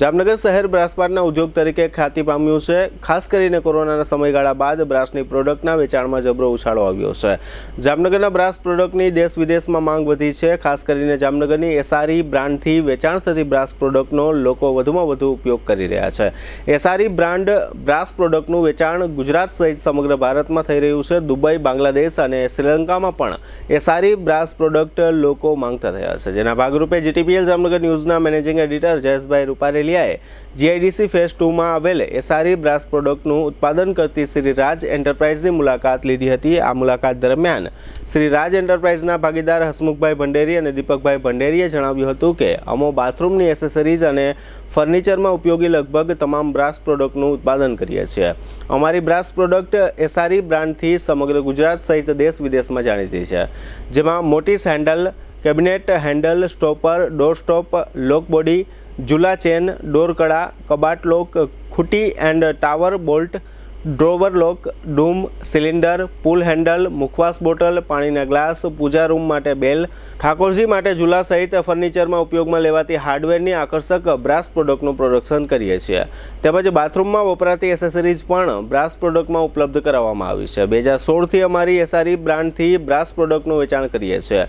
જામનગર શહેર બ્રાસપાટના ઉદ્યોગ તરીકે ખ્યાતિ પામ્યું છે। ખાસ કરીને કોરોનાના સમયગાળા બાદ બ્રાસની પ્રોડક્ટના વેચાણમાં જબરો ઉછાળો આવ્યો છે। જામનગરના બ્રાસ પ્રોડક્ટની દેશ વિદેશમાં માંગ વધી છે। ખાસ કરીને જામનગરની એસઆરઈ બ્રાન્ડથી વેચાણ થતી બ્રાસ પ્રોડક્ટનો લોકો વધુમાં વધુ ઉપયોગ કરી રહ્યા છે। એસઆરઈ બ્રાન્ડ બ્રાસ પ્રોડક્ટનું વેચાણ ગુજરાત સહિત સમગ્ર ભારતમાં થઈ રહ્યું છે। દુબઈ, બાંગ્લાદેશ અને શ્રીલંકામાં પણ એસઆરઈ બ્રાસ પ્રોડક્ટ લોકો માંગતા થયા છે, જેના ભાગરૂપે જીટીપીએલ જામનગર ન્યૂઝના managing editor Jayeshbhai Rupareli GIDC phase 2માં આવેલ એસઆરઈ બ્રાસ પ્રોડક્ટનું ઉત્પાદન કરતી શ્રી રાજ એન્ટરપ્રાઇઝની મુલાકાત લીધી હતી। આ મુલાકાત દરમિયાન શ્રી રાજ એન્ટરપ્રાઇઝના ભાગીદાર હસમુખભાઈ ભંડેરી અને દીપકભાઈ ભંડેરીએ જણાવ્યું હતું કે અમો બાથરૂમની એસેસરીઝ અને ફર્નિચરમાં ઉપયોગી લગભગ તમામ બ્રાસ પ્રોડક્ટનું ઉત્પાદન કરીએ છીએ। અમારી બ્રાસ પ્રોડક્ટ એસઆરઈ બ્રાન્ડથી સમગ્ર ગુજરાત સહિત દેશ વિદેશમાં જાણીતી છે, જેમાં mortise handle, cabinet handle, stopper, door stop, lock body, झूला चेन, डोर कड़ा, कबाट लॉक, खूटी and tower bolt, drawer lock, डूम, सिलिंडर, पुल हेन्डल, मुखवास बोटल, पानीना ग्लास, पूजा रूम माटे बेल, ठाकोरजी माटे झूला सहित फर्निचर में उपयोग में लेवाती हार्डवेरनी आकर्षक ब्रास प्रोडक्टનું પ્રોડક્શન કરીએ છીએ। તેમજ બાથરૂમમાં વપરાતી એસેસરીઝ પણ બ્રાસ પ્રોડક્ટમાં ઉપલબ્ધ કરાવવામાં આવી છે। 2016થી અમારી એસઆરઈ બ્રાન્ડથી બ્રાસ પ્રોડક્ટનું વેચાણ કરીએ છીએ।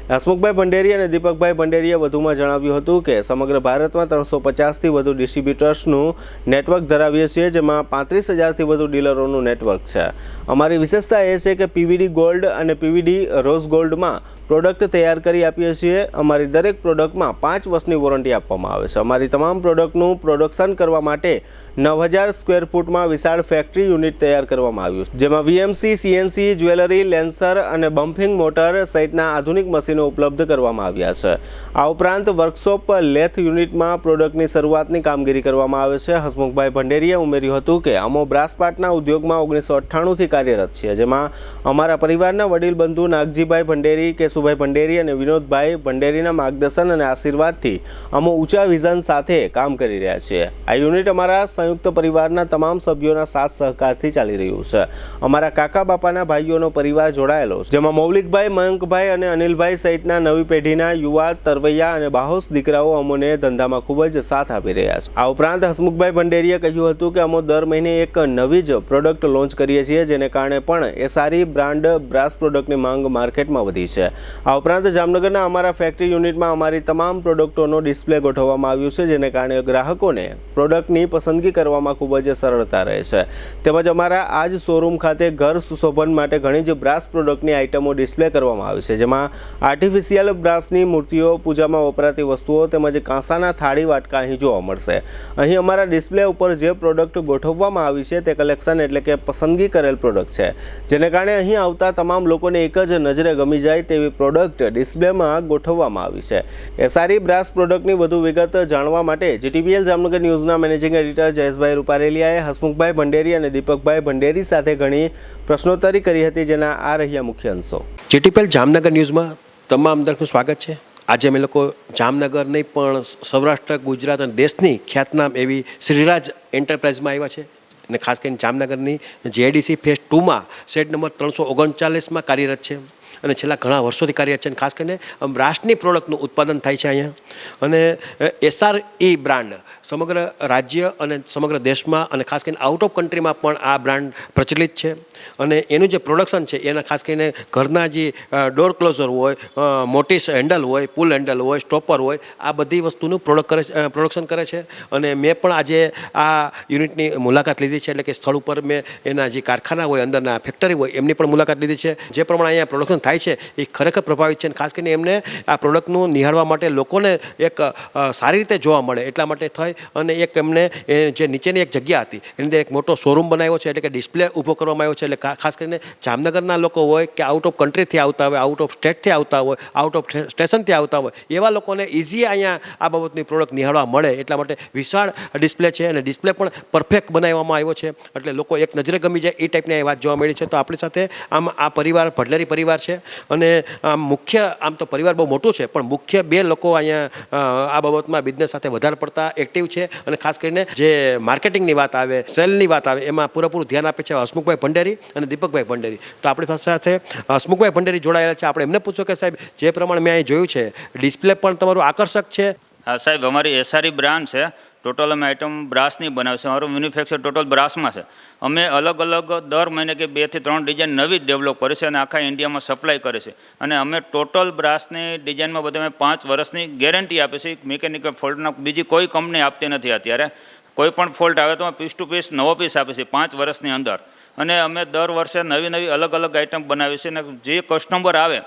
હસમુખભાઈ ભંડેરી અને દીપકભાઈ ભંડેરીએ વધુમાં જણાવ્યું હતું કે સમગ્ર ભારતમાં 350થી વધુ ડિસ્ટ્રીબ્યુટર્સનું નેટવર્ક ધરાવીએ છીએ, જેમાં 35,000થી વધુ ડીલરોનું નેટવર્ક છે। અમારી વિશેષતા એ છે કે પીવીડી ગોલ્ડ અને પીવીડી રોઝ ગોલ્ડમાં પ્રોડક્ટ તૈયાર કરી આપીએ છીએ। અમારી દરેક પ્રોડક્ટમાં 5 વર્ષની વોરંટી આપવામાં આવે છે। અમારી તમામ પ્રોડક્ટનું પ્રોડક્શન કરવા માટે 9,000 સ્ક્વેર ફૂટમાં વિશાળ ફેક્ટરી યુનિટ તૈયાર કરવામાં આવ્યું છે, જેમાં વીએમસી, સીએનસી, જ્વેલરી, લેન્સર અને બમ્પિંગ મોટર સહિતના આધુનિક મશીનો ઉપલબ્ધ કરવામાં આવ્યા છે। આ ઉપરાંત વર્કશોપ, લેથ યુનિટમાં પ્રોડક્ટની શરૂઆતની કામગીરી કરવામાં આવે છે। હસમુખભાઈ ભંડેરીએ ઉમેર્યું હતું કે અમો બ્રાસપાટના ઉદ્યોગમાં 1998થી કાર્યરત છીએ, જેમાં અમારા પરિવારના વડીલ બંધુ નાગજીભાઈ ભંડેરી, કેશુભાઈ ભંડેરી અને વિનોદભાઈ ભંડેરીના માર્ગદર્શન અને આશીર્વાદથી અમો ઊંચા વિઝન સાથે કામ કરી રહ્યા છીએ। આ યુનિટ અમારા સંયુક્ત પરિવારના તમામ સભ્યોના સાથ સહકારથી ચાલી રહ્યું છે। અમારા કાકા બાપાના ભાઈઓનો પરિવાર જોડાયેલો છે, જેમાં મૌલિકભાઈ, મયંકભાઈ અને અનિલભાઈ સહિતના નવી પેઢીના યુવા, તરવૈયા અને બાહોશ દીકરાઓ અમોને ધંધામાં ખૂબ જ સાથ આપી રહ્યા છે। આ ઉપરાંત હસમુખભાઈ ભંડેરીએ કહ્યું હતું કે અમો દર મહિને એક નવી જ પ્રોડક્ટ લોન્ચ કરીએ છીએ, જેને કારણે પણ એસઆરઈ બ્રાન્ડ બ્રાસ પ્રોડક્ટની માંગ માર્કેટમાં વધી છે। આ ઉપરાંત જામનગરના અમારા ફેક્ટરી યુનિટમાં અમારી તમામ પ્રોડક્ટોનો ડિસ્પ્લે ગોઠવવામાં આવ્યું છે, જેને કારણે ગ્રાહકોને પ્રોડક્ટની પસંદગી કરવામાં ખૂબ જ સરળતા રહે છે। તેમજ અમારા આ જ શોરૂમ ખાતે ઘર સુશોભન માટે ઘણી જ બ્રાસ પ્રોડક્ટની આઇટમો ડિસ્પ્લે કરવામાં આવી છે, જેમાં આર્ટિફિશિયલ બ્રાસની મૂર્તિઓ, પૂજામાં વપરાતી વસ્તુઓ તેમજ કાંસાના થાળી વાટકા અહીં જોવા મળશે। અહીં અમારા ડિસ્પ્લે ઉપર જે પ્રોડક્ટ ગોઠવવામાં આવી છે તે કલેક્શન એટલે કે પસંદગી કરેલ પ્રોડક્ટ છે, જેને કારણે અહીં આવતા તમામ લોકોને એક જ નજરે ગમી જાય તેવી પ્રોડક્ટ ડિસ્પ્લેમાં ગોઠવવામાં આવી છે। એસઆરઈ બ્રાસ પ્રોડક્ટની વધુ વિગત જાણવા માટે જીટીપીએલ જામનગર ન્યૂઝના મેનેજિંગ એડિટર જયેશભાઈ રૂપારેલિયાએ હસમુખભાઈ ભંડેરી અને દીપકભાઈ ભંડેરી સાથે ઘણી પ્રશ્નોત્તરી કરી હતી, જેના આ રહ્યા મુખ્ય અંશો। જીટીપીએલ જામનગર ન્યૂઝમાં તમામ દર્શકોનું સ્વાગત છે। આજે અમે લોકો જામનગર નહીં પણ સૌરાષ્ટ્ર, ગુજરાત અને દેશની ખ્યાતનામ એવી શ્રીરાજ એન્ટરપ્રાઇઝમાં આવ્યા છે અને ખાસ કરીને જામનગરની જીઆઈડીસી ફેઝ 2માં સેટ નંબર 339માં કાર્યરત છે અને છેલ્લા ઘણા વર્ષોથી કાર્યરત છે। અને ખાસ કરીને બ્રાસની પ્રોડક્ટનું ઉત્પાદન થાય છે અહીંયા। અને એસઆરઈ બ્રાન્ડ સમગ્ર રાજ્ય અને સમગ્ર દેશમાં અને ખાસ કરીને આઉટ ઓફ કન્ટ્રીમાં પણ આ બ્રાન્ડ પ્રચલિત છે। અને એનું જે પ્રોડક્શન છે એના ખાસ કરીને ઘરના જે ડોર ક્લોઝર હોય, મોટી હેન્ડલ હોય, પુલ હેન્ડલ હોય, સ્ટોપર હોય, આ બધી વસ્તુનું પ્રોડક્શન કરે છે। અને મેં પણ આજે આ યુનિટની મુલાકાત લીધી છે, એટલે કે સ્થળ ઉપર મેં એના જે કારખાના હોય, અંદરના ફેક્ટરી હોય, એમની પણ મુલાકાત લીધી છે। જે પ્રમાણે અહીંયા પ્રોડક્શન થાય છે એ ખરેખર પ્રભાવિત છે અને ખાસ કરીને એમને આ પ્રોડક્ટનું નિહાળવા માટે લોકોને એક સારી રીતે જોવા મળે એટલા માટે થઈ અને એક એમને જે નીચેની એક જગ્યા હતી એની અંદર એક મોટો શોરૂમ બનાવ્યો છે, એટલે કે ડિસ્પ્લે ઊભો કરવામાં આવ્યો છે। એટલે ખાસ કરીને જામનગરના લોકો હોય કે આઉટ ઓફ કન્ટ્રીથી આવતા હોય, આઉટ ઓફ સ્ટેટથી આવતા હોય, આઉટ ઓફ સ્ટેશનથી આવતા હોય, એવા લોકોને ઇઝી અહીંયા આ બાબતની પ્રોડક્ટ નિહાળવા મળે એટલા માટે વિશાળ ડિસ્પ્લે છે અને ડિસ્પ્લે પણ પરફેક્ટ બનાવવામાં આવ્યો છે, એટલે લોકો એક નજરે ગમી જાય એ ટાઈપની વાત જોવા મળી છે। તો આપણી સાથે આમ આ પરિવાર ભડલેરી પરિવાર છે અને આમ તો પરિવાર બહુ મોટું છે, પણ મુખ્ય 2 લોકો અહીંયા આ બાબતમાં બિઝનેસ સાથે વધારે પડતા એક્ટિવ છે અને ખાસ કરીને જે માર્કેટિંગની વાત આવે, સેલની વાત આવે, એમાં પૂરેપૂરું ધ્યાન આપે છે હસમુખભાઈ ભંડેરી અને દીપકભાઈ ભંડેરી। તો આપણી સાથે હસમુખભાઈ ભંડેરી જોડાયેલા છે। આપણે એમને પૂછો કે સાહેબ, જે પ્રમાણે મેં અહીં જોયું છે ડિસ્પ્લે પણ તમારું આકર્ષક છે। હા સાહેબ, અમારી એસઆરઈ બ્રાન્ડ છે ટોટલ અમે આઇટમ બ્રાસની બનાવી છે. અમારું મેન્યુફેક્ચર ટોટલ બ્રાસમાં છે. અમે અલગ અલગ દર મહિને કે 2 થી 3 ડિઝાઇન નવી જ ડેવલપ કરી છે અને આખા ઇન્ડિયામાં સપ્લાય કરે છે. અને અમે ટોટલ બ્રાસની ડિઝાઇનમાં બધા અમે 5 વર્ષની ગેરંટી આપી છે. મિકેનિકલ ફોલ્ટના બીજી કોઈ કંપની આપતી નથી અત્યારે. કોઈ પણ ફોલ્ટ આવે તો અમે પીસ ટુ પીસ નવો પીસ આપીએ છીએ 5 વર્ષની અંદર. અને અમે દર વર્ષે નવી અલગ અલગ આઇટમ બનાવીએ છીએ. અને જે કસ્ટમર આવે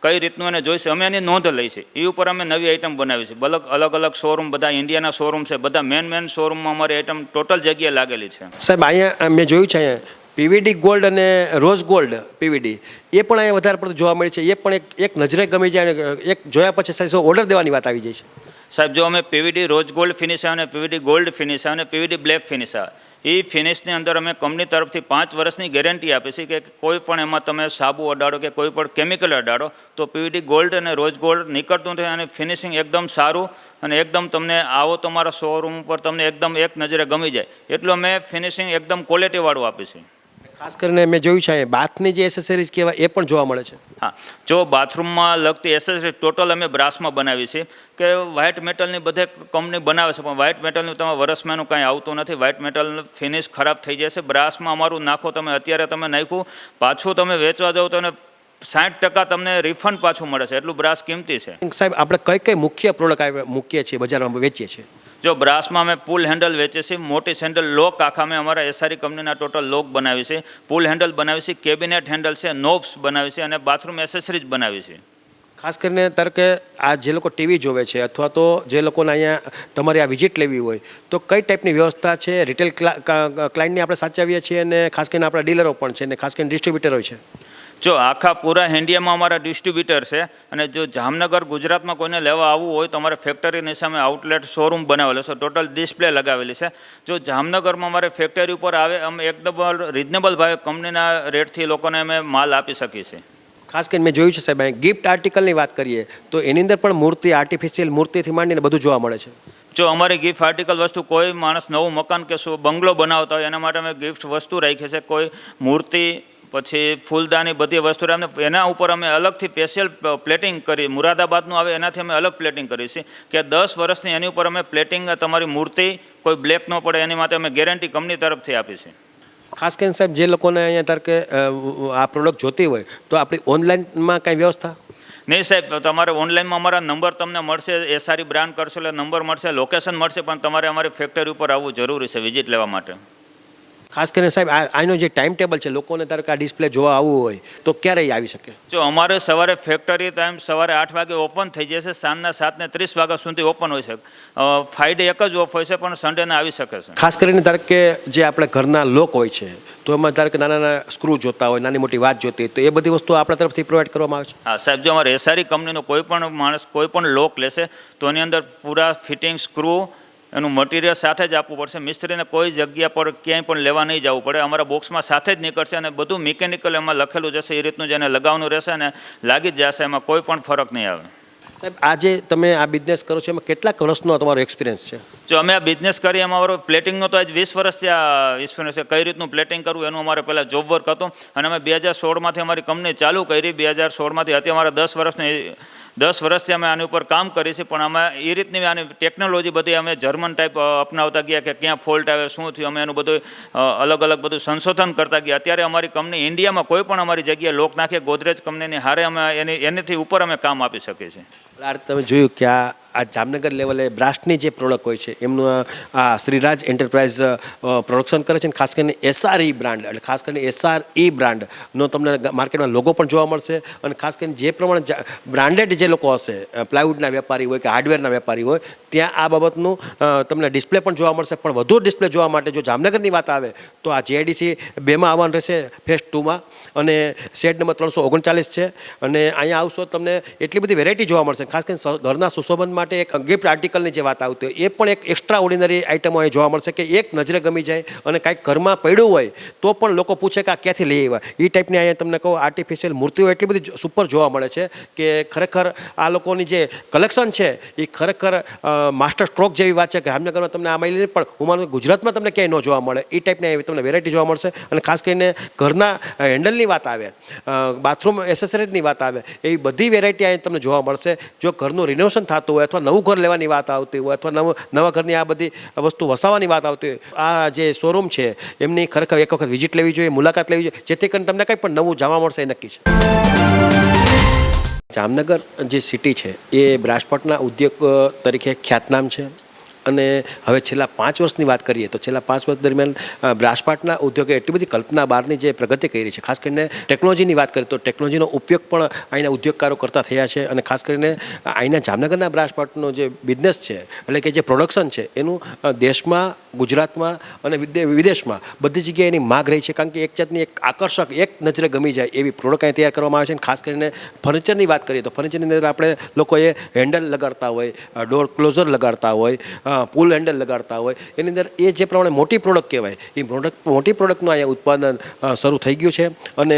કઈ રીતનું એને જોઈશે અમે એની નોંધ લઈ છે. એ ઉપર અમે નવી આઇટમ બનાવી છે. અલગ અલગ શોરૂમ બધા ઇન્ડિયાના શોરૂમ છે. બધા મેન શોરૂમમાં અમારી આઇટમ ટોટલ જગ્યાએ લાગેલી છે. સાહેબ અહીંયા મેં જોયું છે અહીંયા પીવીડી ગોલ્ડ અને રોઝ ગોલ્ડ પીવીડી એ પણ અહીંયા વધારે પડતું જોવા મળે છે. એ પણ એક નજરે ગમી જાય અને એક જોયા પછી સાહેબ ઓર્ડર દેવાની વાત આવી જાય છે. સાહેબ જો અમે પીવીડી રોઝ ગોલ્ડ ફિનિશ આવે અને પીવીડી ગોલ્ડ ફિનિશ આવે અને પીવીડી બ્લેક ફિનિશ આવે એ ફિનિશની અંદર અમે કંપની તરફથી 5 વર્ષની ગેરંટી આપી છે કે કોઈ પણ એમાં તમે સાબુ અડાડો કે કોઈ પણ કેમિકલ અડાડો તો પીવીડી ગોલ્ડ અને રોઝ ગોલ્ડ નીકળતું નથી. અને ફિનિશિંગ એકદમ સારું અને એકદમ તમને આવો તમારા શોરૂમ ઉપર તમને એકદમ એક નજરે ગમી જાય એટલું અમે ફિનિશિંગ એકદમ ક્વોલિટીવાળું આપીએ છીએ. ખાસ કરીને મેં જોયું છે બાથની જે એસેસરીઝ કહેવાય એ પણ જોવા મળે છે. હા, જો બાથરૂમમાં લગતી એસેસરી ટોટલ અમે બ્રાસમાં બનાવી છે. કે વ્હાઇટ મેટલની બધે કંપની બનાવે છે પણ વ્હાઇટ મેટલનું તમે વરસમાં કાંઈ આવતું નથી. વ્હાઇટ મેટલ ફિનિશ ખરાબ થઈ જશે. બ્રાસમાં અમારું નાખો તમે અત્યારે તમે નાખ્યું પાછું તમે વેચવા જાઓ તો 60% તમને રિફંડ પાછું મળે છે. એટલું બ્રાસ કિંમતી છે. સાહેબ આપણે કઈ મુખ્ય પ્રોડક્ટ મૂકીએ છીએ બજારમાં વેચીએ છીએ? જો બ્રાસમાં અમે પુલ હેન્ડલ વેચીએ છીએ. મોટી સેન્ડલ લોક આખા અમે અમારા એસઆરઈ કંપનીના ટોટલ લોક બનાવી છે. પુલ હેન્ડલ બનાવી છે. કેબિનેટ હેન્ડલ છે. નોબ્સ બનાવી છે અને બાથરૂમ એસેસરીઝ બનાવી છે. ખાસ કરીને ધારો કે આ જે લોકો ટીવી જોવે છે અથવા તો જે લોકોને અહીંયા તમારી આ વિઝિટ લેવી હોય તો કઈ ટાઈપની વ્યવસ્થા છે? રિટેલ ક્લાયન્ટને આપણે સાચવીએ છીએ અને ખાસ કરીને આપણા ડીલરો પણ છે અને ખાસ કરીને ડિસ્ટ્રીબ્યુટરો છે. જો આખા પૂરા ઇન્ડિયામાં અમારા ડિસ્ટ્રીબ્યુટર છે. અને જો જામનગર ગુજરાતમાં કોઈને લેવા આવવું હોય તો અમારે ફેક્ટરીની સામે આઉટલેટ શોરૂમ બનાવેલો છે. ટોટલ ડિસ્પ્લે લગાવેલી છે. જો જામનગરમાં અમારે ફેક્ટરી ઉપર આવે અમે એકદમ રિઝનેબલ ભાવે કંપનીના રેટથી લોકોને અમે માલ આપી શકીએ છીએ. ખાસ કરીને મેં જોયું છે સાહેબ ગિફ્ટ આર્ટિકલની વાત કરીએ તો એની અંદર પણ મૂર્તિ આર્ટિફિશિયલ મૂર્તિથી માંડીને બધું જોવા મળે છે. જો અમારી ગિફ્ટ આર્ટિકલ વસ્તુ કોઈ માણસ નવું મકાન કે બંગલો બનાવતા હોય એના માટે અમે ગિફ્ટ વસ્તુ રાખીએ છીએ. કોઈ મૂર્તિ પછી ફૂલદાની બધી વસ્તુ એના ઉપર અમે અલગથી સ્પેશિયલ પ્લેટિંગ કરી. મુરાદાબાદનું આવે એનાથી અમે અલગ પ્લેટિંગ કરીએ છીએ કે 10 વર્ષની એની ઉપર અમે પ્લેટિંગ તમારી મૂર્તિ કોઈ બ્લેક ન પડે એની માટે અમે ગેરંટી કંપની તરફથી આપી છે. ખાસ કરીને સાહેબ જે લોકોને અહીંયા ધારો કે આ પ્રોડક્ટ જોતી હોય તો આપણી ઓનલાઈનમાં કાંઈ વ્યવસ્થા? નહીં સાહેબ, તમારે ઓનલાઈનમાં અમારા નંબર તમને મળશે. એસઆરઈ બ્રાન્ડ કરશો એટલે નંબર મળશે, લોકેશન મળશે, પણ તમારે અમારી ફેક્ટરી ઉપર આવવું જરૂરી છે વિઝિટ લેવા માટે. ખાસ કરીને સાહેબ આનો જે ટાઈમ ટેબલ છે લોકોને ધારો કે આ ડિસ્પ્લે જોવા આવવું હોય તો ક્યારે આવી શકે? જો અમારે સવારે ફેક્ટરી ટાઈમ સવારે 8 વાગે ઓપન થઈ જશે. સાંજના 7:30 વાગ્યા સુધી ઓપન હોય છે. ફ્રાઈડે એક જ ઓફ હોય છે પણ સન્ડેને આવી શકે છે. ખાસ કરીને ધારો કે જે આપણે ઘરના લોક હોય છે તો એમાં ધારો કે નાના સ્ક્રૂ જોતા હોય, નાની મોટી વાત જોતી હોય તો એ બધી વસ્તુ આપણા તરફથી પ્રોવાઈડ કરવામાં આવે છે. હા સાહેબ, જો અમારે એસઆરઈ કંપનીનો કોઈ પણ માણસ કોઈ પણ લોક લેશે તો એની અંદર પૂરા ફિટિંગ સ્ક્રૂ એનું મટીરિયલ સાથે જ આપવું પડશે. મિસ્ત્રીને કોઈ જગ્યા પર ક્યાંય પણ લેવા નહીં જવું પડે. અમારા બોક્સમાં સાથે જ નીકળશે અને બધું મિકેનિકલ એમાં લખેલું જશે. એ રીતનું જેને લગાવવાનું રહેશે અને લાગી જ જશે. એમાં કોઈ પણ ફરક નહીં આવે. સાહેબ આજે તમે આ બિઝનેસ કરો છો એમાં કેટલાક વર્ષનો તમારો એક્સપિરિયન્સ છે? જો અમે આ બિઝનેસ કરીએ એમાં અમારો પ્લેટિંગનો તો આજ 20 વર્ષથી આ એક્સપિરિયન્સ છે. કઈ રીતનું પ્લેટિંગ કરવું એનું અમારે પહેલાં જોબ વર્ક હતું અને અમે 2016માંથી અમારી કંપની ચાલુ કરી. 2016માંથી હતી અમારા 10 વર્ષથી અમે આની ઉપર કામ કરીએ છીએ. પણ અમે એ રીતની આની ટેકનોલોજી બધી અમે જર્મન ટાઈપ અપનાવતા ગયા કે ક્યાં ફોલ્ટ આવે, શું થયું, અમે એનું બધું અલગ બધું સંશોધન કરતા ગયા. અત્યારે અમારી કંપની ઇન્ડિયામાં કોઈ પણ અમારી જગ્યાએ લોક નાખીએ ગોદરેજ કંપનીની હારે અમે એનીથી ઉપર અમે કામ આપી શકીએ છીએ. તમે જોયું કે આ જામનગર લેવલે બ્રાસ્ટની જે પ્રોડક્ટ હોય છે એમનું આ શ્રીરાજ એન્ટરપ્રાઇઝ પ્રોડક્શન કરે છે. ખાસ કરીને એસઆરઈ બ્રાન્ડ એટલે ખાસ કરીને એસઆરઈ બ્રાન્ડનો તમને માર્કેટમાં લોગો પણ જોવા મળશે. અને ખાસ કરીને જે પ્રમાણે બ્રાન્ડેડ જે લોકો હશે પ્લાયવુડના વેપારી હોય કે હાર્ડવેરના વેપારી હોય ત્યાં આ બાબતનું તમને ડિસ્પ્લે પણ જોવા મળશે. પણ વધુ ડિસ્પ્લે જોવા માટે જો જામનગરની વાત આવે તો આ જીઆઈડીસી 2માં આવવાનું રહેશે, ફેઝ 2માં, અને શેડ નંબર 339 છે. અને અહીંયા આવશો તમને એટલી બધી વેરાયટી જોવા મળશે. ખાસ કરીને ઘરના સુશોભન માટે એક ગિફ્ટ આર્ટિકલની જે વાત આવતી હોય એ પણ એક એક્સ્ટ્રા ઓર્ડિનરી આઇટમો અહીં જોવા મળશે કે એક નજરે ગમી જાય અને કાંઈક ઘરમાં પડ્યું હોય તો પણ લોકો પૂછે કે આ ક્યાંથી લઈ આવ્યા. એ ટાઈપની અહીંયા તમને કહું આર્ટિફિશિયલ મૂર્તિઓ એટલી બધી સુપર જોવા મળે છે કે ખરેખર આ લોકોની જે કલેક્શન છે એ ખરેખર માસ્ટર સ્ટ્રોક જેવી વાત છે કે જામનગરમાં તમને આ મળી પણ હું માનું ગુજરાતમાં તમને ક્યાંય ન જોવા મળે એ ટાઈપની તમને વેરાયટી જોવા મળશે. અને ખાસ કરીને ઘરના હેન્ડલની વાત આવે, બાથરૂમ એસેસરીઝની વાત આવે, એવી બધી વેરાયટી અહીં તમને જોવા મળશે. જો ઘરનું રિનોવેશન થતું હોય અથવા અથવા નવું ઘર લેવાની વાત આવતી હોય અથવા નવા ઘરની આ બધી વસ્તુ વસાવવાની વાત આવતી હોય, આ જે શોરૂમ છે એમની ખરેખર એક વખત વિઝિટ લેવી જોઈએ, મુલાકાત લેવી જોઈએ, જેથી કરીને તમને કંઈ પણ નવું જાણવા મળશે એ નક્કી છે. જામનગર જે સિટી છે એ બ્રાસપટના ઉદ્યોગ તરીકે ખ્યાતનામ છે અને હવે છેલ્લા 5 વર્ષની વાત કરીએ તો છેલ્લા 5 વર્ષ દરમિયાન બ્રાસપાટના ઉદ્યોગે એટલી બધી કલ્પના બહારની જે પ્રગતિ કરી છે, ખાસ કરીને ટેકનોલોજીની વાત કરીએ તો ટેકનોલોજીનો ઉપયોગ પણ અહીંના ઉદ્યોગકારો કરતા થયા છે અને ખાસ કરીને અહીંના જામનગરના બ્રાસપાટનો જે બિઝનેસ છે એટલે કે જે પ્રોડક્શન છે એનું દેશમાં, ગુજરાતમાં અને વિદેશમાં બધી જગ્યાએ એની માગ રહી છે, કારણ કે એક જાતની એક આકર્ષક, એક નજરે ગમી જાય એવી પ્રોડક્ટ અહીં તૈયાર કરવામાં આવે છે. ખાસ કરીને ફર્નિચરની વાત કરીએ તો ફર્નિચરની અંદર આપણે લોકોએ હેન્ડલ લગાડતા હોય, ડોર ક્લોઝર લગાડતા હોય, પુલ હેન્ડલ લગાડતા હોય, એની અંદર એ જે પ્રમાણે મોટી પ્રોડક્ટ કહેવાય એ મોટી પ્રોડક્ટનું અહીંયા ઉત્પાદન શરૂ થઈ ગયું છે અને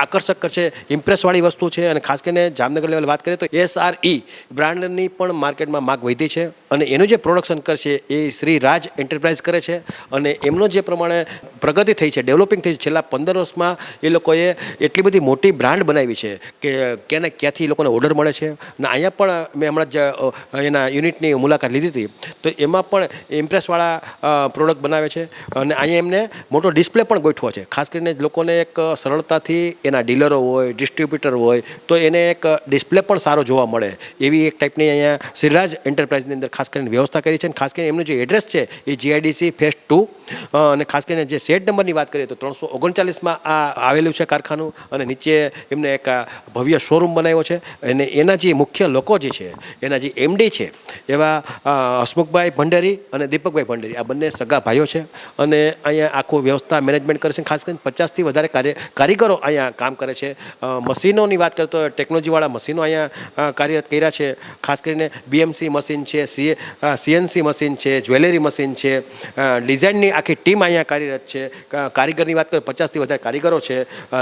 આકર્ષક છે, ઇમ્પ્રેસવાળી વસ્તુ છે. અને ખાસ કરીને જામનગર લેવલ વાત કરીએ તો SRE બ્રાન્ડની પણ માર્કેટમાં માગ વધી છે અને એનું જે પ્રોડક્શન કરશે એ શ્રી રાજ એન્ટરપ્રાઇઝ કરે છે અને એમનો જે પ્રમાણે પ્રગતિ થઈ છે, ડેવલપિંગ થઈ છે, છેલ્લા 15 વર્ષમાં એ લોકોએ એટલી બધી મોટી બ્રાન્ડ બનાવી છે કે ક્યાંથી એ લોકોને ઓર્ડર મળે છે. અને અહીંયા પણ મેં હમણાં જ એના યુનિટની મુલાકાત લીધી હતી તો એમાં પણ ઇમ્પ્રેસવાળા પ્રોડક્ટ બનાવે છે અને અહીંયા એમને મોટો ડિસ્પ્લે પણ ગોઠવો છે, ખાસ કરીને લોકોને એક સરળતાથી એના ડીલરો હોય, ડિસ્ટ્રીબ્યુટર હોય તો એને એક ડિસ્પ્લે પણ સારો જોવા મળે એવી એક ટાઈપની અહીંયા શ્રીરાજ એન્ટરપ્રાઇઝની અંદર ખાસ કરીને વ્યવસ્થા કરી છે. અને ખાસ કરીને એમનું જે એડ્રેસ છે એ GIDC ફેઝ 2 અને ખાસ કરીને જે શેડ નંબરની વાત કરીએ તો 339માં આ આવેલું છે કારખાનું અને નીચે એમને એક ભવ્ય શોરૂમ બનાવ્યો છે અને એના જે મુખ્ય લોકો જે છે એના જે MD છે એવા હસમુખભાઈ ભંડેરી અને દીપકભાઈ ભંડેરી, આ બંને સગા ભાઈઓ છે અને અહીંયા આખું વ્યવસ્થા મેનેજમેન્ટ કરે છે. ખાસ કરીને 50થી વધારે કારીગરો અહીંયા કામ કરે છે. મશીનોની વાત કરીએ તો ટેકનોલોજીવાળા મશીનો અહીંયા કાર્યરત કર્યા છે. ખાસ કરીને BMC મશીન છે, CNC મશીન છે, જ્વેલરી મશીન છે, ડિઝાઇનની આખી ટીમ અહીંયા કાર્યરત છે. કારીગરની વાત કરીએ 50થી વધારે કારીગરો છે,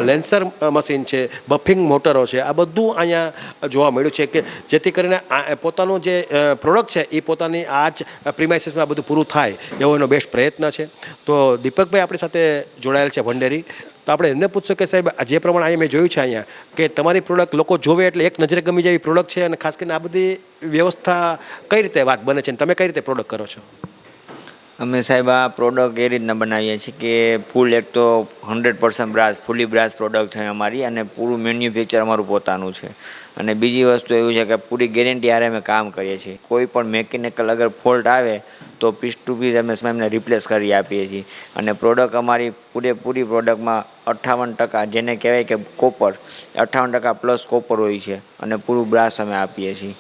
લેન્સર મશીન છે, બફિંગ મોટરો છે, આ બધું અહીંયા જોવા મળ્યું છે કે જેથી કરીને પોતાનું જે પ્રોડક્ટ છે એ પોતાની આ જ પ્રિમાઇસીસમાં બધું પૂરું થાય એવો એનો બેસ્ટ પ્રયત્ન છે. તો દીપકભાઈ આપણી સાથે જોડાયેલ છે ભંડેરી, તો આપણે એમને પૂછશું કે સાહેબ જે પ્રમાણે અહીંયા મેં જોયું છે અહીંયા કે તમારી પ્રોડક્ટ લોકો જોવે એટલે એક નજરે ગમી જાય એવી પ્રોડક્ટ છે અને ખાસ કરીને આ બધી વ્યવસ્થા કઈ રીતે વાત બને છે અને તમે કઈ રીતે પ્રોડક્ટ કરો છો? અમે સાહેબ આ પ્રોડક્ટ એ રીતના બનાવીએ છીએ કે ફૂલ એક તો 100% બ્રાસ, ફૂલી બ્રાસ પ્રોડક્ટ છે અમારી અને પૂરું મેન્યુફેક્ચર અમારું પોતાનું છે. અને બીજી વસ્તુ એવું છે કે પૂરી ગેરંટી હારે અમે કામ કરીએ છીએ. કોઈ પણ મેકેનિકલ અગર ફોલ્ટ આવે તો પીસ ટુ પીસ અમે એમને રિપ્લેસ કરી આપીએ છીએ અને પ્રોડક્ટ અમારી પૂરેપૂરી પ્રોડક્ટમાં 58% જેને કહેવાય કે કોપર, 58% પ્લસ કોપર હોય છે અને પૂરું બ્રાસ અમે આપીએ છીએ.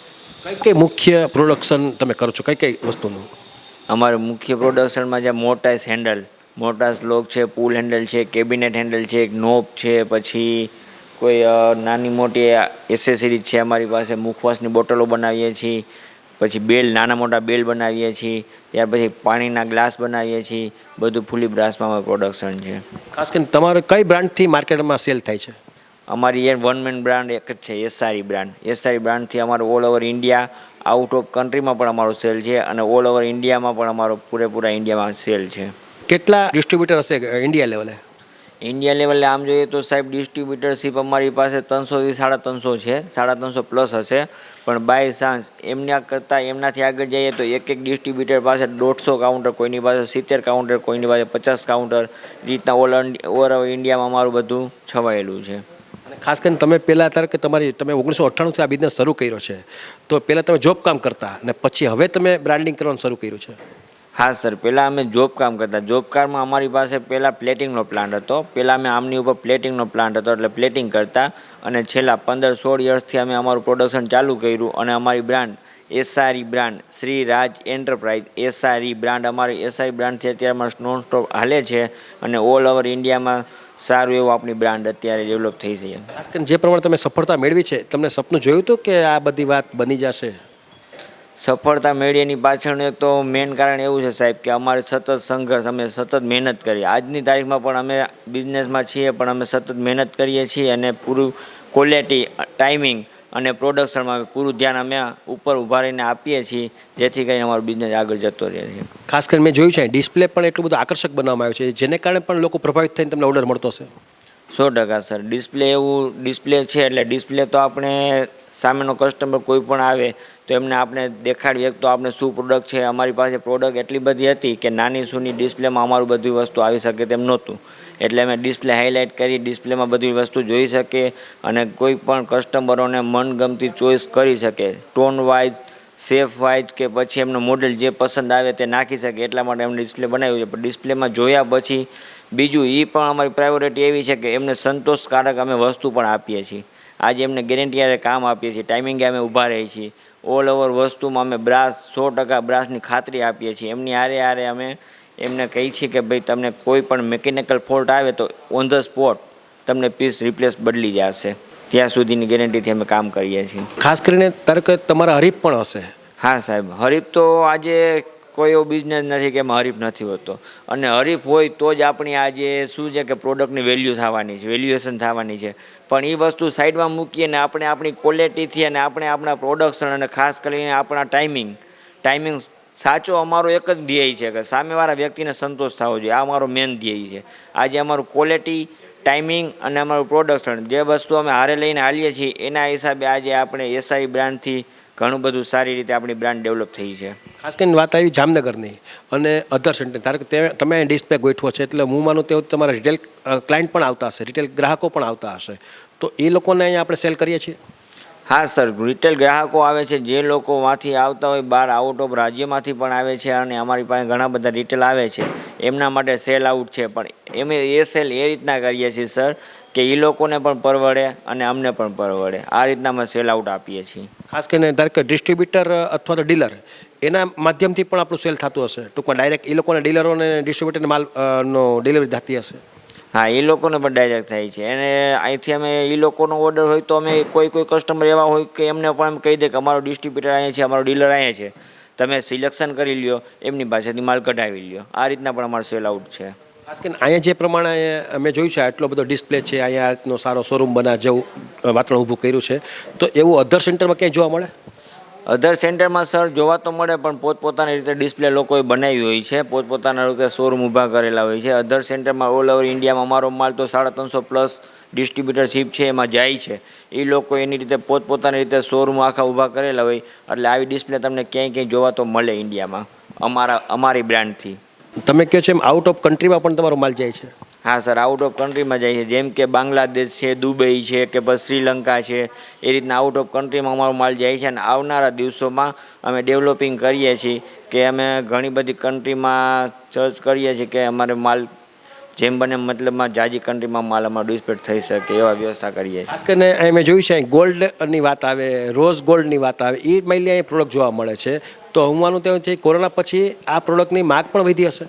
કઈ મુખ્ય પ્રોડક્શન તમે કરો છો, કઈ વસ્તુનું? અમારું મુખ્ય પ્રોડક્શનમાં જે મોટાસ હેન્ડલ, મોટાસ લોક છે, પુલ હેન્ડલ છે, કેબિનેટ હેન્ડલ છે, નોબ છે, પછી કોઈ નાની મોટી એસેસરીઝ છે અમારી પાસે, મુખવાસની બોટલો બનાવીએ છીએ, પછી બેલ, નાના મોટા બેલ બનાવીએ છીએ, ત્યાર પછી પાણીના ગ્લાસ બનાવીએ છીએ, બધું ફૂલી બ્રાસમાં અમારું પ્રોડક્શન છે. ખાસ કરીને તમારે કઈ બ્રાન્ડથી માર્કેટમાં સેલ થાય છે? અમારી એ વન મેન બ્રાન્ડ એક જ છે, SRE બ્રાન્ડ. SRE બ્રાન્ડથી અમારું all over India, out of કન્ટ્રીમાં પણ અમારો સેલ છે અને ઓલ ઓવર ઇન્ડિયામાં પણ અમારો પૂરેપૂરા ઇન્ડિયામાં સેલ છે. કેટલા ડિસ્ટ્રીબ્યુટર હશે ઇન્ડિયા લેવલે? ઇન્ડિયા લેવલે આમ જોઈએ તો સાહેબ ડિસ્ટ્રીબ્યુટરશીપ અમારી પાસે 300થી 350 છે, 350 પ્લસ હશે. પણ બાય ચાન્સ એમના કરતાં એમનાથી આગળ જઈએ તો એક ડિસ્ટ્રીબ્યુટર પાસે 150 કાઉન્ટર, કોઈની પાસે 70 કાઉન્ટર, કોઈની પાસે 50 કાઉન્ટર, રીતના ઓલ ઓવર ઇન્ડિયામાં અમારું બધું છવાયેલું છે. અને ખાસ કરીને તમે પહેલાં અત્યારે કે તમે 1998થી આ બિઝનેસ શરૂ કર્યો છે તો પહેલાં તમે જોબ કામ કરતા અને પછી હવે તમે બ્રાન્ડિંગ કરવાનું શરૂ કર્યું છે? હા સર, પહેલાં અમે જોબ કામ કરતા. જોબ કારમાં અમારી પાસે પહેલાં પ્લેટિંગનો પ્લાન્ટ હતો. પહેલાં અમે આમની ઉપર પ્લેટિંગનો પ્લાન્ટ હતો એટલે પ્લેટિંગ કરતા અને છેલ્લા 15-16 વર્ષથી અમે અમારું પ્રોડક્શન ચાલુ કર્યું અને અમારી બ્રાન્ડ SRE બ્રાન્ડ, શ્રી રાજ એન્ટરપ્રાઇઝ SRE બ્રાન્ડ, અમારી SRE બ્રાન્ડથી અત્યારે અમારે નોન સ્ટોપ હાલે છે અને ઓલ ઓવર ઇન્ડિયામાં સારું એવું આપણી બ્રાન્ડ અત્યારે ડેવલપ થઈ છે. ખાસ કરીને જે પ્રમાણે તમે સફળતા મેળવી છે, તમને સપનું જોયું હતું કે આ બધી વાત બની જશે? સફળતા મેળવી એની પાછળનું એક તો મેઇન કારણ એવું છે સાહેબ કે અમારે સતત સંઘર્ષ, અમે સતત મહેનત કરીએ. આજની તારીખમાં પણ અમે બિઝનેસમાં છીએ પણ અમે સતત મહેનત કરીએ છીએ અને પૂરું ક્વોલિટી, ટાઈમિંગ અને પ્રોડક્શનમાં પૂરું ધ્યાન અમે ઉપર ઊભા રહીને આપીએ છીએ જેથી કરીને અમારો બિઝનેસ આગળ જતો રહે છે. ખાસ કરીને મેં જોયું છે ડિસ્પ્લે પણ એટલું બધું આકર્ષક બનાવવામાં આવ્યું છે જેને કારણે પણ લોકો પ્રભાવિત થઈને તમને ઓર્ડર મળતો હશે? 100% સર. ડિસ્પ્લે છે એટલે ડિસ્પ્લે તો આપણે સામેનો કસ્ટમર કોઈ પણ આવે તો એમને આપણે દેખાડીએ તો આપણે શું પ્રોડક્ટ છે. અમારી પાસે પ્રોડક્ટ એટલી બધી હતી કે નાની સૂની ડિસ્પ્લેમાં અમારું બધી વસ્તુ આવી શકે તેમ નહોતું. એટલે અમે ડિસ્પ્લે હાઇલાઇટ કરી, ડિસ્પ્લેમાં બધી વસ્તુ જોઈ શકે અને કોઈ પણ કસ્ટમરોને મનગમતી ચોઈસ કરી શકે. ટોન વાઇઝ, શેપ વાઇઝ કે પછી એમનો મોડેલ જે પસંદ આવે તે નાખી શકે. એટલા માટે એમને ડિસ્પ્લે બનાવ્યું છે. પણ ડિસ્પ્લેમાં જોયા પછી બીજું એ પણ અમારી પ્રાયોરિટી એવી છે કે એમને સંતોષકારક અમે વસ્તુ પણ આપીએ છીએ. આજે એમને ગેરંટી આરે કામ આપીએ છીએ, ટાઈમિંગે અમે ઊભા રહીએ છીએ. ઓલ ઓવર વસ્તુમાં અમે બ્રાસ 100% બ્રાસની ખાતરી આપીએ છીએ. એમની આરે અમે એમને કહીએ છીએ કે ભાઈ તમને કોઈ પણ મિકેનિકલ ફોલ્ટ આવે તો ઓન ધ સ્પોટ તમને પીસ રિપ્લેસ બદલી જશે. ત્યાં સુધીની ગેરંટીથી અમે કામ કરીએ છીએ. ખાસ કરીને ધારો કે તમારા હરીફ પણ હશે. હા સાહેબ, હરીફ તો આજે કોઈ એવો બિઝનેસ નથી કે એમાં હરીફ નથી હોતો. અને હરીફ હોય તો જ આપણી આજે શું છે કે પ્રોડક્ટની વેલ્યુ થવાની છે, વેલ્યુએશન થવાની છે. પણ એ વસ્તુ સાઈડમાં મૂકીએ ને આપણે આપણી ક્વોલિટીથી અને આપણે આપણા પ્રોડક્શન અને ખાસ કરીને આપણા ટાઈમિંગ સાચો અમારો એક જ ધ્યેય છે કે સામેવાળા વ્યક્તિને સંતોષ થવો જોઈએ. આ અમારો મેન ધ્યેય છે. આજે અમારું ક્વોલિટી, ટાઈમિંગ અને અમારું પ્રોડક્શન જે વસ્તુ અમે હારે લઈને હાલીએ છીએ એના હિસાબે આજે આપણે એસઆઈ બ્રાન્ડથી ઘણું બધું સારી રીતે આપણી બ્રાન્ડ ડેવલપ થઈ છે. ખાસ કરીને વાત આવી જામનગરની અને અધર સેન્ટર. ધારો કે તમે અહીં ડિસ્પ્લે ગોઠવો છે એટલે હું માનું તેવું તમારા રિટેલ ક્લાયન્ટ પણ આવતા હશે, રિટેલ ગ્રાહકો પણ આવતા હશે. તો એ લોકોને અહીંયા આપણે સેલ કરીએ છીએ. હા સર, રિટેલ ગ્રાહકો આવે છે. જે લોકો માંથી આવતા હોય, બહાર આઉટ ઓફ રાજ્યમાંથી પણ આવે છે અને અમારી પાસે ઘણા બધા રિટેલ આવે છે. એમના માટે સેલ આઉટ છે. પણ અમે એ સેલ એ રીતના કરીએ છીએ સર કે એ લોકોને પણ પરવડે અને અમને પણ પરવડે. આ રીતના અમે સેલ આઉટ આપીએ છીએ. ખાસ કરીને ધારો કે ડિસ્ટ્રીબ્યુટર અથવા તો ડીલર એના માધ્યમથી પણ આપણું સેલ થતું હશે. ટૂંકમાં ડાયરેક્ટ એ લોકોને ડીલરોને ડિસ્ટ્રીબ્યુટરને માલ નો ડિલિવરી થતી હશે. હા, એ લોકોને પણ ડાયરેક્ટ થાય છે. અને અહીંથી અમે એ લોકોનો ઓર્ડર હોય તો અમે કોઈ કસ્ટમર એવા હોય કે એમને પણ એમ કહી દે કે અમારો ડિસ્ટ્રીબ્યુટર અહીંયા છે, અમારો ડીલર અહીંયા છે, તમે સિલેક્શન કરી લ્યો, એમની પાસેથી માલ કઢાવી લ્યો. આ રીતના પણ અમારો સેલ આઉટ છે. ખાસ કરીને અહીંયા જે પ્રમાણે અમે જોયું છે આટલો બધો ડિસ્પ્લે છે, અહીંયા રીતનો સારો શોરૂમ બના જેવું વાતાવરણ ઊભું કર્યું છે, તો એવું અધર સેન્ટરમાં ક્યાંય જોવા મળે? અધર સેન્ટરમાં સર જોવા તો મળે પણ પોતપોતાની રીતે ડિસ્પ્લે લોકોએ બનાવી હોય છે, પોતપોતાના રીતે શોરૂમ ઊભા કરેલા હોય છે. અધર સેન્ટરમાં ઓલ ઓવર ઇન્ડિયામાં અમારો માલ તો 350+ ડિસ્ટ્રીબ્યુટરશીપ છે એમાં જાય છે. એ લોકો એની રીતે પોતપોતાની રીતે શોરૂમ આખા ઊભા કરેલા હોય. એટલે આવી ડિસ્પ્લે તમને ક્યાંય જોવા તો મળે ઇન્ડિયામાં અમારી બ્રાન્ડથી. તમે કહો છો એમ આઉટ ઓફ કન્ટ્રીમાં પણ તમારો માલ જાય છે? હા સર, આઉટ ઓફ કન્ટ્રીમાં જાય છે. જેમ કે બાંગ્લાદેશ છે, દુબઈ છે કે પછી શ્રીલંકા છે, એ રીતના આઉટ ઓફ કન્ટ્રીમાં અમારો માલ જાય છે. અને આવનારા દિવસોમાં અમે ડેવલપિંગ કરીએ છીએ કે અમે ઘણી બધી કન્ટ્રીમાં સર્ચ કરીએ છીએ કે અમારે માલ જેમ બને મતલબમાં જાજી કન્ટ્રીમાં માલ અમારો ડિસ્પેચ થઈ શકે એવા વ્યવસ્થા કરીએ છીએ. ખાસ કરીને અહીં મેં જોયું છે ગોલ્ડની વાત આવે, રોઝ ગોલ્ડની વાત આવે, એ mainly અહીં પ્રોડક્ટ જોવા મળે છે. તો હું માનું તેવું છે કોરોના પછી આ પ્રોડક્ટની માંગ પણ વધી હશે.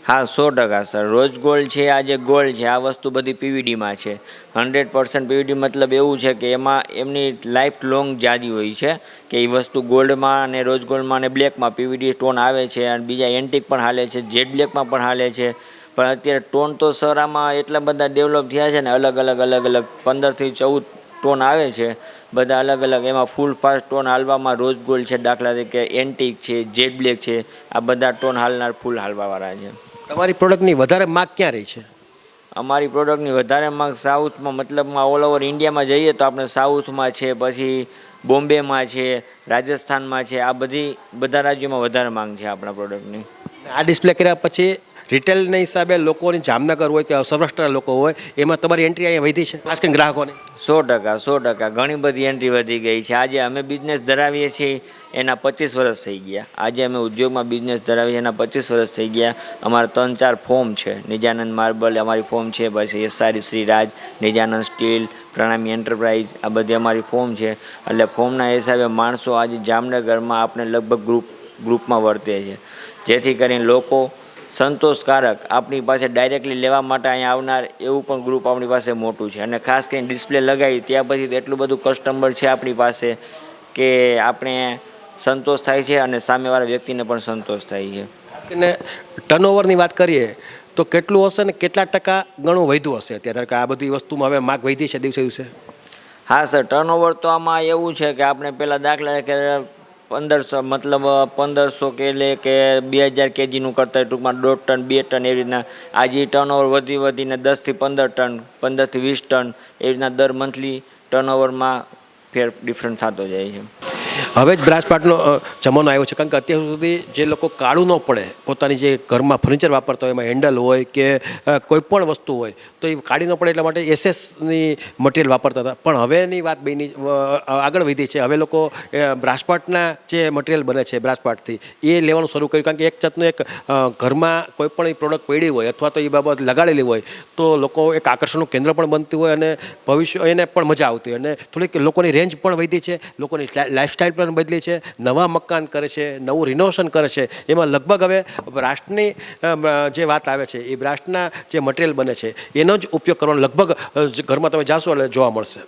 હા 100% સર. રોઝ ગોલ્ડ છે, આ જે ગોલ્ડ છે, આ વસ્તુ બધી પીવીડીમાં છે. 100% પીવીડી મતલબ એવું છે કે એમાં એમની લાઈફ લોંગ જાજી હોય છે કે એ વસ્તુ ગોલ્ડમાં અને રોઝ ગોલ્ડમાં અને બ્લેકમાં પીવીડી સ્ટોન આવે છે. અને બીજા એન્ટિક પણ હાલે છે, જેટ બ્લેકમાં પણ હાલે છે. પણ અત્યારે ટોન તો સર આમાં એટલા બધા ડેવલપ થયા છે ને, અલગ અલગ 15 થી 14 ટોન આવે છે, બધા અલગ અલગ. એમાં ફૂલ ફાસ્ટ ટોન હાલવામાં રોઝ ગોલ્ડ છે, દાખલા તરીકે એન્ટિક છે, જેટ બ્લેક છે, આ બધા ટોન હાલનાર ફૂલ હાલવાવાળા છે. તમારી પ્રોડક્ટની વધારે માંગ ક્યાં રહી છે? અમારી પ્રોડક્ટની વધારે માંગ સાઉથમાં, મતલબમાં ઓલ ઓવર ઇન્ડિયામાં જઈએ તો આપણે સાઉથમાં છે, પછી બોમ્બેમાં છે, રાજસ્થાનમાં છે, આ બધા રાજ્યોમાં વધારે માંગ છે આપણા પ્રોડક્ટની. આ ડિસ્પ્લે કર્યા પછી રિટેલના હિસાબે લોકોની જામનગર હોય કે સૌરાષ્ટ્રના લોકો હોય એમાં તમારી એન્ટ્રી અહીંયા વધી છે, ખાસ કરીને ગ્રાહકોને? 100% ઘણી બધી એન્ટ્રી વધી ગઈ છે. આજે અમે બિઝનેસ ધરાવીએ છીએ એના 25 વર્ષ થઈ ગયા. આજે અમે ઉદ્યોગમાં બિઝનેસ ધરાવીએ એના 25 વર્ષ થઈ ગયા. અમારા 3-4 ફોર્મ છે. નિજાનંદ માર્બલ અમારી ફોર્મ છે, પછી એસઆર શ્રીરાજ, નિજાનંદ સ્ટીલ, પ્રણામી એન્ટરપ્રાઇઝ, આ બધી અમારી ફોર્મ છે. એટલે ફોર્મના હિસાબે માણસો આજે જામનગરમાં આપણે લગભગ ગ્રુપમાં વર્તે છે, જેથી કરીને લોકો સંતોષકારક આપણી પાસે ડાયરેક્ટલી લેવા માટે અહીંયા આવનાર એવું પણ ગ્રુપ આપણી પાસે મોટું છે. અને ખાસ કરીને ડિસ્પ્લે લગાવી ત્યાં પછી એટલું બધું કસ્ટમર છે આપણી પાસે કે આપણે સંતોષ થાય છે અને સામેવાળા વ્યક્તિને પણ સંતોષ થાય છે. અને ટર્નઓવરની વાત કરીએ તો કેટલું હશે ને કેટલા ટકા ઘણું વધ્યું હશે અત્યારે કે આ બધી વસ્તુમાં હવે માગ વધી છે દિવસે દિવસે? હા સર, ટર્નઓવર તો આમાં એવું છે કે આપણે પહેલાં દાખલા કે 1500 મતલબ 1500 કે લે કે 2000 કેજીનું કરતા હોય, ટૂંકમાં 1.5 ટન 2 ટન એવી રીતના આજે ટર્નઓવર વધીને 10 થી 15 ટન 15 થી 20 ટન એવી રીતના દર મંથલી ટર્નઓવરમાં ડિફરન્ટ થતો જાય છે. હવે જ બ્રાસપાટનો જમાનો આવ્યો છે, કારણ કે અત્યાર સુધી જે લોકો કાળું ન પડે, પોતાની જે ઘરમાં ફર્નિચર વાપરતા હોય એમાં હેન્ડલ હોય કે કોઈ પણ વસ્તુ હોય તો એ કાળી ન પડે એટલા માટે એસએસની મટીરિયલ વાપરતા હતા. પણ હવેની વાત બેની આગળ વધી છે. હવે લોકો બ્રાસપાટના જે મટીરિયલ બને છે બ્રાસપાટથી એ લેવાનું શરૂ કર્યું, કારણ કે એક જાતનું એક ઘરમાં કોઈ પણ પ્રોડક્ટ પડી હોય અથવા તો એ બાબત લગાડેલી હોય તો લોકો એક આકર્ષણનું કેન્દ્ર પણ બનતું હોય અને ભવિષ્ય એને પણ મજા આવતી હોય અને થોડીક લોકોની રેન્જ પણ વધી છે, લોકોની લાઈફસ્ટાઈલ પણ બદલી છે, નવા મકાન કરે છે, નવું રિનોવેશન કરે છે. એમાં લગભગ હવે બ્રાસની જે વાત આવે છે એ બ્રાસના જે મટીરિયલ બને છે એનો જ ઉપયોગ કરવાનો લગભગ ઘરમાં તમે જાશો એટલે જોવા મળશે.